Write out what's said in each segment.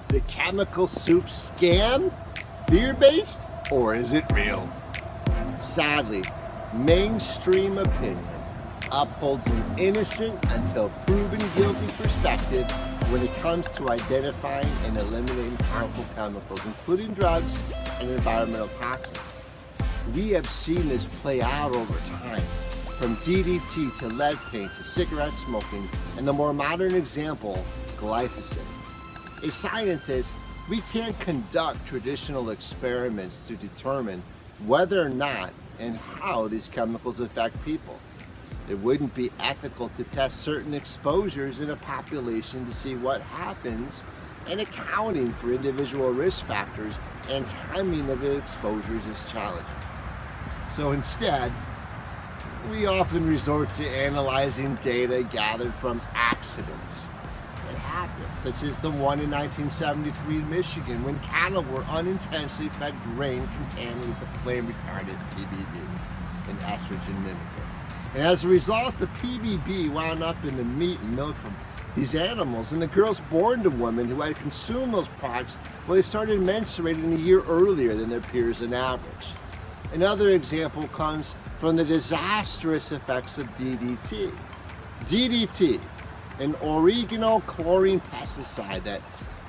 the chemical soup scam? Fear-based, or is it real? Sadly, mainstream opinion upholds an innocent until proven guilty perspective when it comes to identifying and eliminating harmful chemicals, including drugs and environmental toxins. We have seen this play out over time, from DDT to lead paint to cigarette smoking, and the more modern example, glyphosate. As scientists, we can't conduct traditional experiments to determine whether or not and how these chemicals affect people. It wouldn't be ethical to test certain exposures in a population to see what happens, and accounting for individual risk factors and timing of the exposures is challenging. So instead, we often resort to analyzing data gathered from accidents that happened, such as the one in 1973 in Michigan when cattle were unintentionally fed grain contaminated with the flame retardant PBB, an estrogen mimicker. And as a result, the PBB wound up in the meat and milk from these animals, and the girls born to women who had consumed those products, well, they started menstruating a year earlier than their peers on average. Another example comes from the disastrous effects of DDT. DDT, an oregano-chlorine pesticide that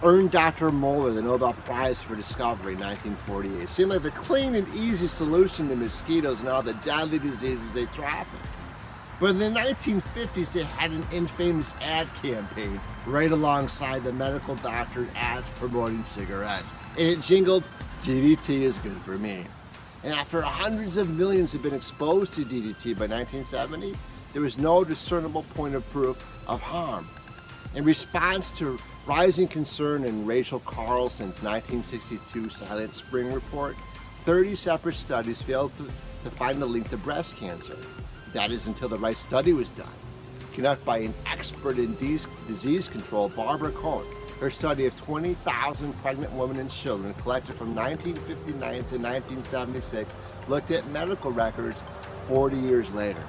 earned Dr. Moeller the Nobel Prize for discovery in 1948. It seemed like the clean and easy solution to mosquitoes and all the deadly diseases they traffic. But in the 1950s, they had an infamous ad campaign right alongside the medical doctor ads promoting cigarettes. And it jingled, "DDT is good for me." And after hundreds of millions had been exposed to DDT by 1970, there was no discernible point of proof of harm. In response to rising concern in Rachel Carlson's 1962 Silent Spring report, 30 separate studies failed to find a link to breast cancer. That is, until the right study was done, conducted by an expert in disease control, Barbara Cohen. Her study of 20,000 pregnant women and children collected from 1959 to 1976 looked at medical records 40 years later.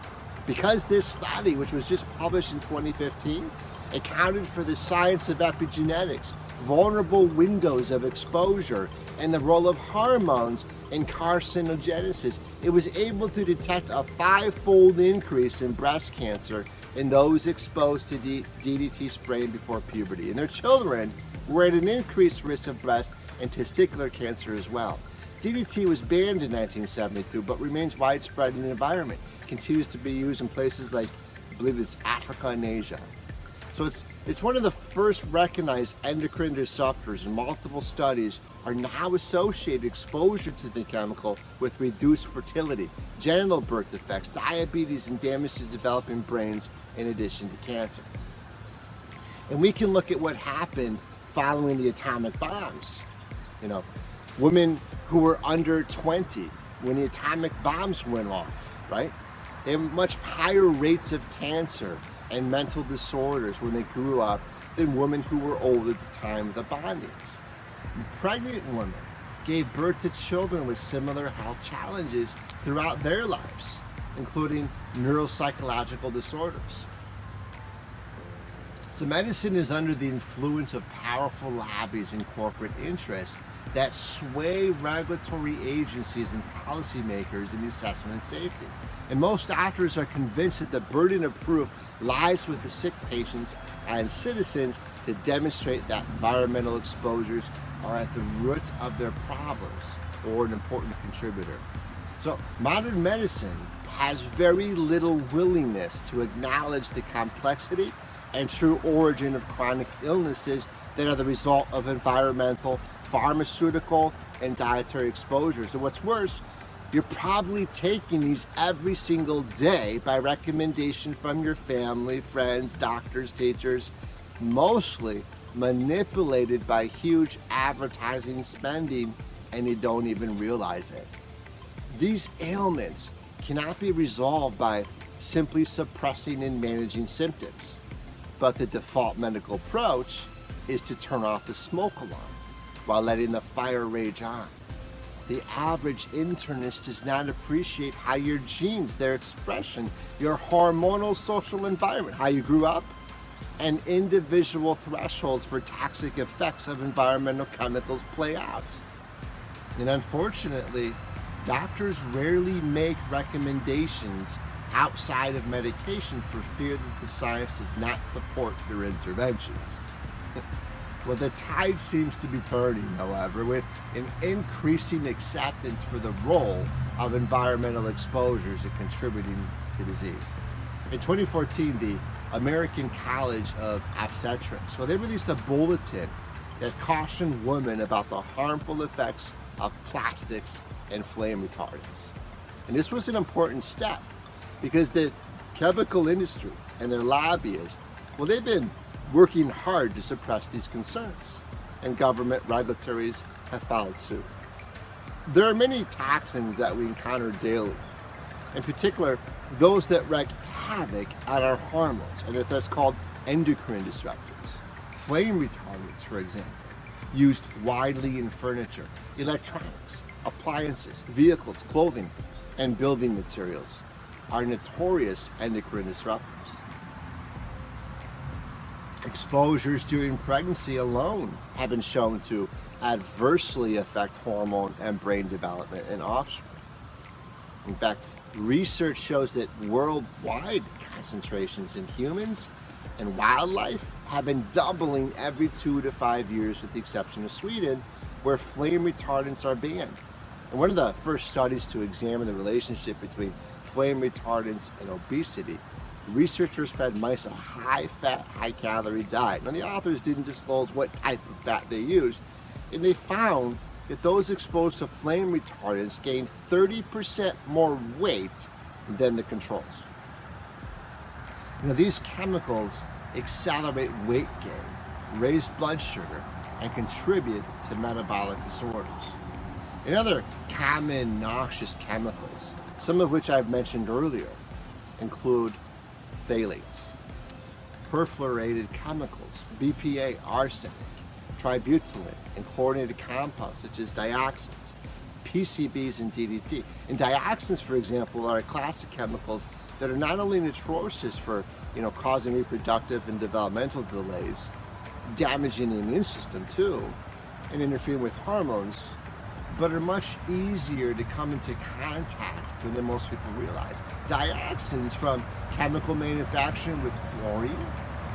Because this study, which was just published in 2015, accounted for the science of epigenetics, vulnerable windows of exposure, and the role of hormones in carcinogenesis, it was able to detect a 5-fold increase in breast cancer in those exposed to DDT spraying before puberty. And their children were at an increased risk of breast and testicular cancer as well. DDT was banned in 1972, but remains widespread in the environment. It continues to be used in places like, I believe it's Africa and Asia. So it's one of the first recognized endocrine disruptors, and multiple studies are now associated exposure to the chemical with reduced fertility, genital birth defects, diabetes, and damage to developing brains, in addition to cancer. And we can look at what happened following the atomic bombs. You know, women who were under 20 when the atomic bombs went off, right? They have much higher rates of cancer and mental disorders when they grew up than women who were old at the time of the bombings. Pregnant women gave birth to children with similar health challenges throughout their lives, including neuropsychological disorders. So medicine is under the influence of powerful lobbies and corporate interests that sway regulatory agencies and policymakers in the assessment of safety. And most doctors are convinced that the burden of proof lies with the sick patients and citizens to demonstrate that environmental exposures are at the root of their problems or an important contributor. So modern medicine has very little willingness to acknowledge the complexity and true origin of chronic illnesses that are the result of environmental, pharmaceutical, and dietary exposures. And what's worse, you're probably taking these every single day by recommendation from your family, friends, doctors, teachers, mostly manipulated by huge advertising spending, and you don't even realize it. These ailments cannot be resolved by simply suppressing and managing symptoms, but the default medical approach is to turn off the smoke alarm while letting the fire rage on. The average internist does not appreciate how your genes, their expression, your hormonal social environment, how you grew up, and individual thresholds for toxic effects of environmental chemicals play out. And unfortunately, doctors rarely make recommendations outside of medication for fear that the science does not support their interventions. Well, the tide seems to be turning, however, with an increasing acceptance for the role of environmental exposures in contributing to disease. In 2014, the American College of Obstetrics, they released a bulletin that cautioned women about the harmful effects of plastics and flame retardants. And this was an important step because the chemical industry and their lobbyists, they've been working hard to suppress these concerns, and government regulators have followed suit. There are many toxins that we encounter daily, in particular those that wreak havoc on our hormones and are thus called endocrine disruptors. Flame retardants, for example, used widely in furniture, electronics, appliances, vehicles, clothing, and building materials, are notorious endocrine disruptors. Exposures during pregnancy alone have been shown to adversely affect hormone and brain development in offspring. In fact, research shows that worldwide concentrations in humans and wildlife have been doubling every 2 to 5 years, with the exception of Sweden, where flame retardants are banned. And one of the first studies to examine the relationship between flame retardants and obesity, researchers fed mice a high-fat, high-calorie diet. Now, the authors didn't disclose what type of fat they used, and they found that those exposed to flame retardants gained 30% more weight than the controls. Now, these chemicals accelerate weight gain, raise blood sugar, and contribute to metabolic disorders. And other common noxious chemicals, some of which I've mentioned earlier, include phthalates, perfluorinated chemicals, BPA, arsenic, tributylate, and chlorinated compounds such as dioxins, PCBs, and DDT. And dioxins, for example, are a class of chemicals that are not only atrocious for causing reproductive and developmental delays, damaging the immune system too, and interfering with hormones, but are much easier to come into contact with than most people realize. Dioxins from chemical manufacturing with chlorine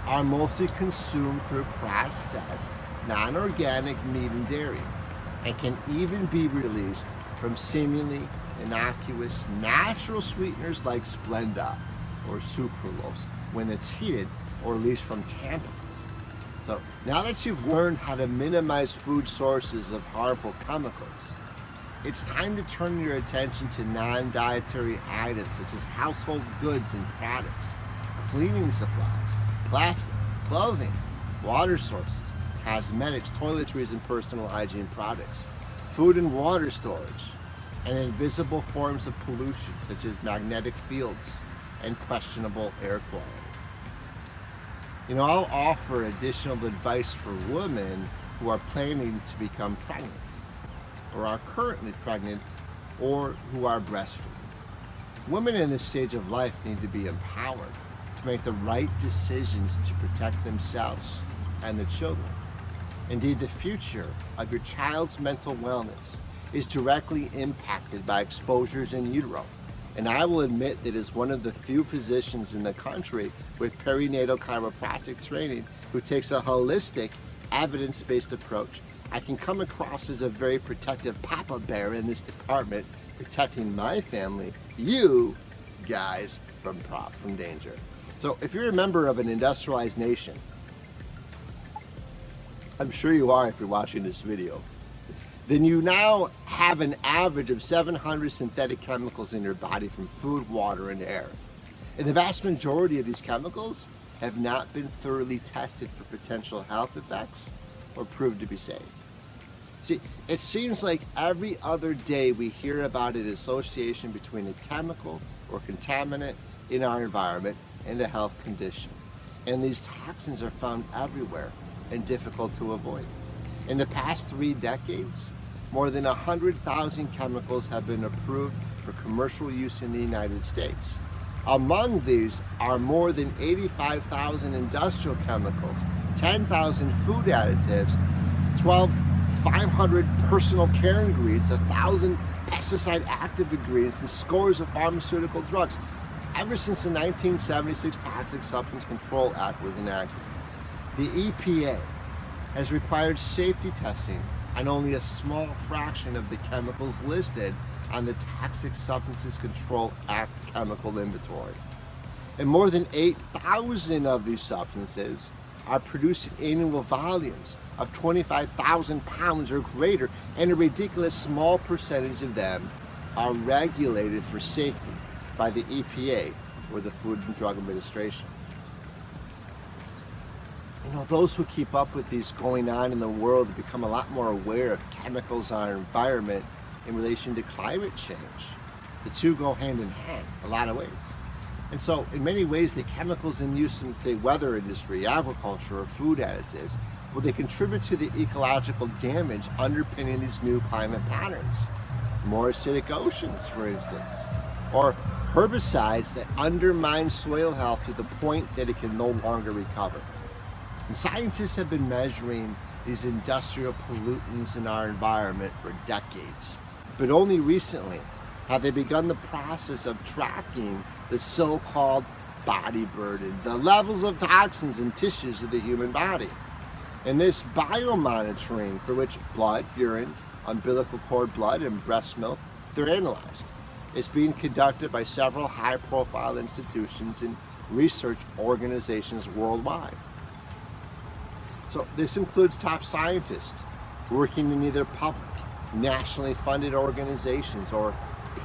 are mostly consumed through processed, non-organic meat and dairy, and can even be released from seemingly innocuous natural sweeteners like Splenda or sucralose when it's heated, or released from tampons. So now that you've learned how to minimize food sources of harmful chemicals, it's time to turn your attention to non-dietary items such as household goods and products, cleaning supplies, plastic, clothing, water sources, cosmetics, toiletries, and personal hygiene products, food and water storage, and invisible forms of pollution such as magnetic fields and questionable air quality. I'll offer additional advice for women who are planning to become pregnant, or are currently pregnant, or who are breastfeeding. Women in this stage of life need to be empowered to make the right decisions to protect themselves and the children. Indeed, the future of your child's mental wellness is directly impacted by exposures in utero. And I will admit that as one of the few physicians in the country with perinatal chiropractic training who takes a holistic, evidence-based approach, I can come across as a very protective papa bear in this department, protecting my family, you guys, from danger. So if you're a member of an industrialized nation, I'm sure you are if you're watching this video, then you now have an average of 700 synthetic chemicals in your body from food, water, and air. And the vast majority of these chemicals have not been thoroughly tested for potential health effects or proved to be safe. See, it seems like every other day we hear about an association between a chemical or contaminant in our environment and a health condition. And these toxins are found everywhere and difficult to avoid. In the past 3 decades, more than 100,000 chemicals have been approved for commercial use in the United States. Among these are more than 85,000 industrial chemicals, 10,000 food additives, 500 personal care ingredients, 1,000 pesticide active ingredients, and scores of pharmaceutical drugs. Ever since the 1976 Toxic Substance Control Act was enacted, the EPA has required safety testing on only a small fraction of the chemicals listed on the Toxic Substances Control Act chemical inventory. And more than 8,000 of these substances are produced in annual volumes of 25,000 pounds or greater, and a ridiculous small percentage of them are regulated for safety by the EPA or the Food and Drug Administration. Those who keep up with these going on in the world have become a lot more aware of chemicals in our environment in relation to climate change. The two go hand in hand in a lot of ways. And so in many ways, the chemicals in use in the weather industry, agriculture, or food additives, well, they contribute to the ecological damage underpinning these new climate patterns. More acidic oceans, for instance, or herbicides that undermine soil health to the point that it can no longer recover. And scientists have been measuring these industrial pollutants in our environment for decades, but only recently have they begun the process of tracking the so-called body burden, the levels of toxins in tissues of the human body. And this biomonitoring, for which blood, urine, umbilical cord blood, and breast milk, they're analyzed. It's being conducted by several high-profile institutions and research organizations worldwide. So this includes top scientists working in either public, nationally funded organizations or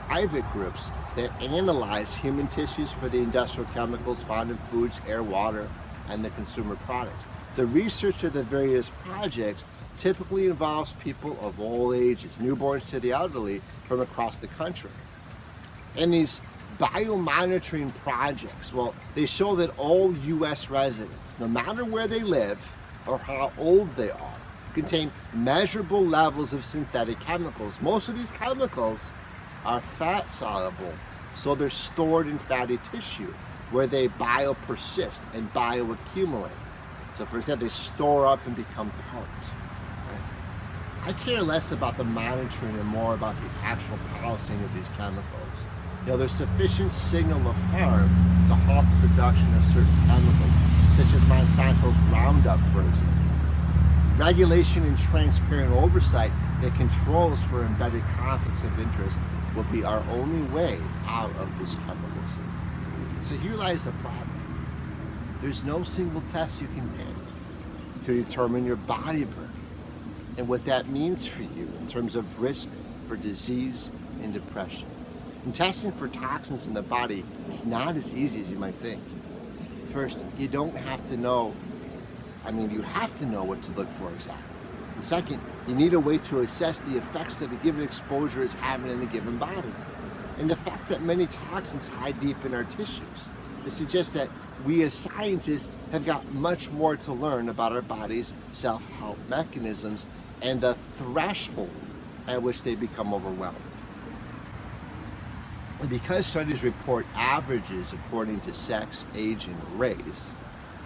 private groups that analyze human tissues for the industrial chemicals found in foods, air, water, and the consumer products. The research of the various projects typically involves people of all ages, newborns to the elderly, from across the country. And these biomonitoring projects, well, they show that all U.S. residents, no matter where they live or how old they are, contain measurable levels of synthetic chemicals. Most of these chemicals are fat soluble, so they're stored in fatty tissue where they biopersist and bioaccumulate. So for example, they store up and become parts. Right? I care less about the monitoring and more about the actual policing of these chemicals. There's sufficient signal of harm to halt the production of certain chemicals, such as Monsanto's Roundup, for example. Regulation and transparent oversight that controls for embedded conflicts of interest will be our only way out of this chemical scene. So here lies the problem. There's no single test you can take to determine your body burden and what that means for you in terms of risk for disease and depression. And testing for toxins in the body is not as easy as you might think. First, you don't have to know, you have to know what to look for exactly. And second, you need a way to assess the effects that a given exposure is having in a given body. And the fact that many toxins hide deep in our tissues, it suggests that we as scientists have got much more to learn about our body's self-help mechanisms and the threshold at which they become overwhelmed. And because studies report averages according to sex, age, and race,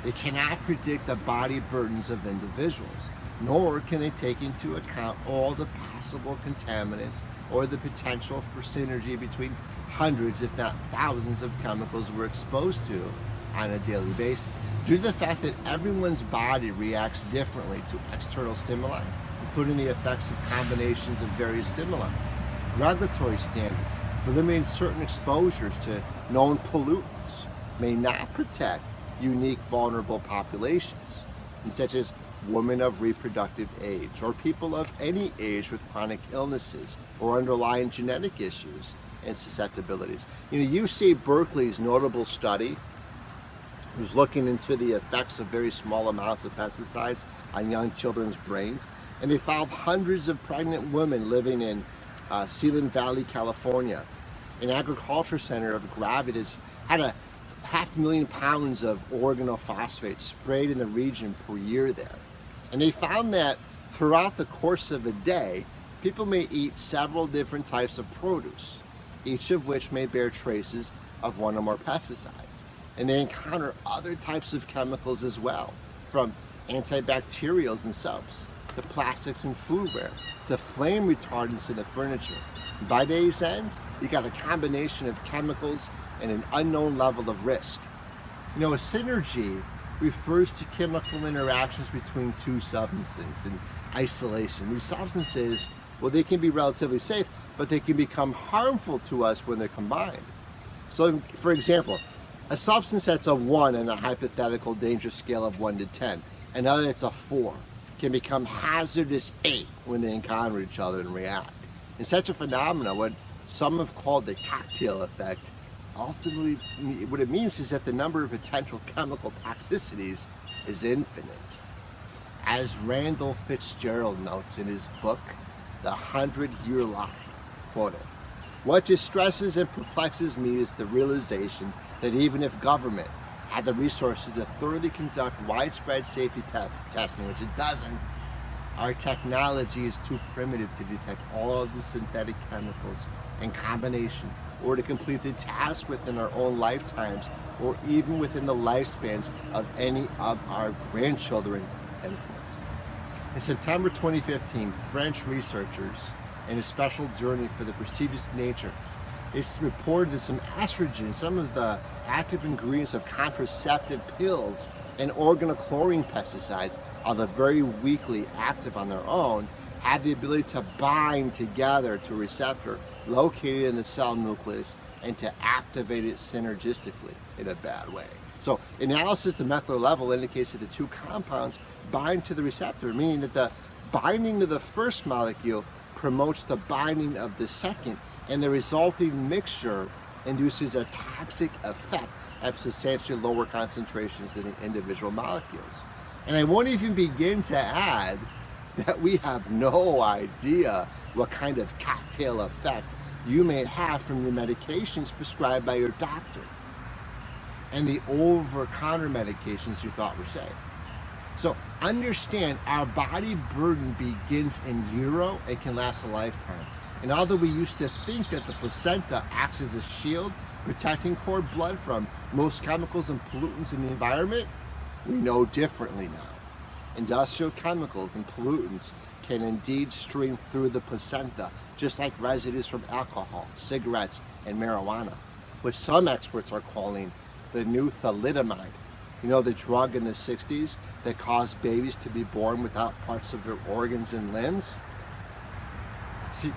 they cannot predict the body burdens of individuals, nor can they take into account all the possible contaminants or the potential for synergy between hundreds, if not thousands, of chemicals we're exposed to on a daily basis. Due to the fact that everyone's body reacts differently to external stimuli, including the effects of combinations of various stimuli, regulatory standards for limiting certain exposures to known pollutants may not protect unique vulnerable populations, such as women of reproductive age or people of any age with chronic illnesses or underlying genetic issues and susceptibilities. UC Berkeley's notable study was looking into the effects of very small amounts of pesticides on young children's brains, and they found hundreds of pregnant women living in Sealand Valley, California. An agriculture center of Gravitas had 500,000 pounds of organophosphates sprayed in the region per year there. And they found that throughout the course of a day, people may eat several different types of produce, each of which may bear traces of one or more pesticides. And they encounter other types of chemicals as well, from antibacterials in soaps, to plastics in foodware, to flame retardants in the furniture. By day's end, you got a combination of chemicals and an unknown level of risk. You know, a synergy refers to chemical interactions between two substances in isolation. These substances, well, they can be relatively safe, but they can become harmful to us when they're combined. So, for example, a substance that's a 1 in a hypothetical danger scale of 1 to 10, another that's a 4, can become hazardous 8 when they encounter each other and react. In such a phenomenon, what some have called the cocktail effect, ultimately what it means is that the number of potential chemical toxicities is infinite. As Randall Fitzgerald notes in his book, The 100-Year Lie, quote, "What distresses and perplexes me is the realization that even if government had the resources to thoroughly conduct widespread safety testing, which it doesn't, our technology is too primitive to detect all of the synthetic chemicals in combination or to complete the task within our own lifetimes or even within the lifespans of any of our grandchildren." End quote. In September 2015, French researchers in a special journey for the prestigious Nature, it's reported that some estrogen, some of the active ingredients of contraceptive pills and organochlorine pesticides, although very weakly active on their own, have the ability to bind together to a receptor located in the cell nucleus and to activate it synergistically in a bad way. So analysis at the molecular level indicates that the two compounds bind to the receptor, meaning that the binding to the first molecule promotes the binding of the second, and the resulting mixture induces a toxic effect at substantially lower concentrations than the individual molecules. And I won't even begin to add that we have no idea what kind of cocktail effect you may have from your medications prescribed by your doctor and the over-the-counter medications you thought were safe. So understand, our body burden begins in utero and can last a lifetime. And although we used to think that the placenta acts as a shield, protecting cord blood from most chemicals and pollutants in the environment, we know differently now. Industrial chemicals and pollutants can indeed stream through the placenta, just like residues from alcohol, cigarettes, and marijuana, which some experts are calling the new thalidomide. You know, the drug in the 60s that caused babies to be born without parts of their organs and limbs? See,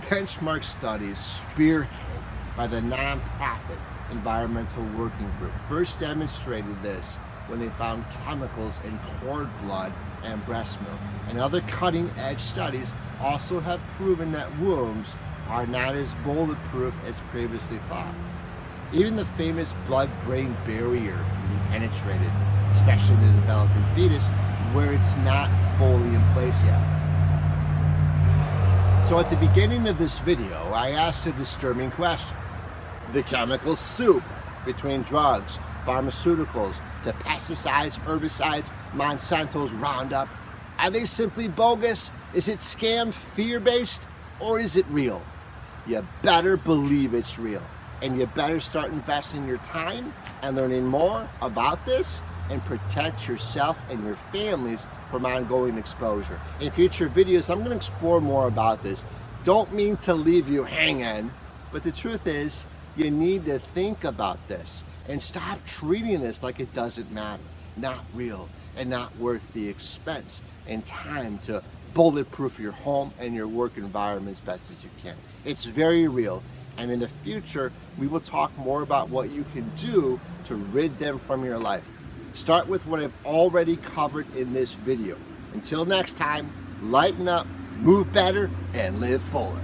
benchmark studies spearheaded by the nonprofit Environmental Working Group first demonstrated this when they found chemicals in cord blood and breast milk. And other cutting-edge studies also have proven that wombs are not as bulletproof as previously thought. Even the famous blood-brain barrier can be penetrated, especially in the developing fetus, where it's not fully in place yet. So at the beginning of this video, I asked a disturbing question. The chemical soup between drugs, pharmaceuticals, the pesticides, herbicides, Monsanto's Roundup, are they simply bogus? Is it scam, fear-based, or is it real? You better believe it's real. And you better start investing your time and learning more about this and protect yourself and your families from ongoing exposure. In future videos, I'm going to explore more about this. Don't mean to leave you hanging, but the truth is, you need to think about this and stop treating this like it doesn't matter, not real, and not worth the expense and time to bulletproof your home and your work environment as best as you can. It's very real. And in the future, we will talk more about what you can do to rid them from your life. Start with what I've already covered in this video. Until next time, lighten up, move better, and live fuller.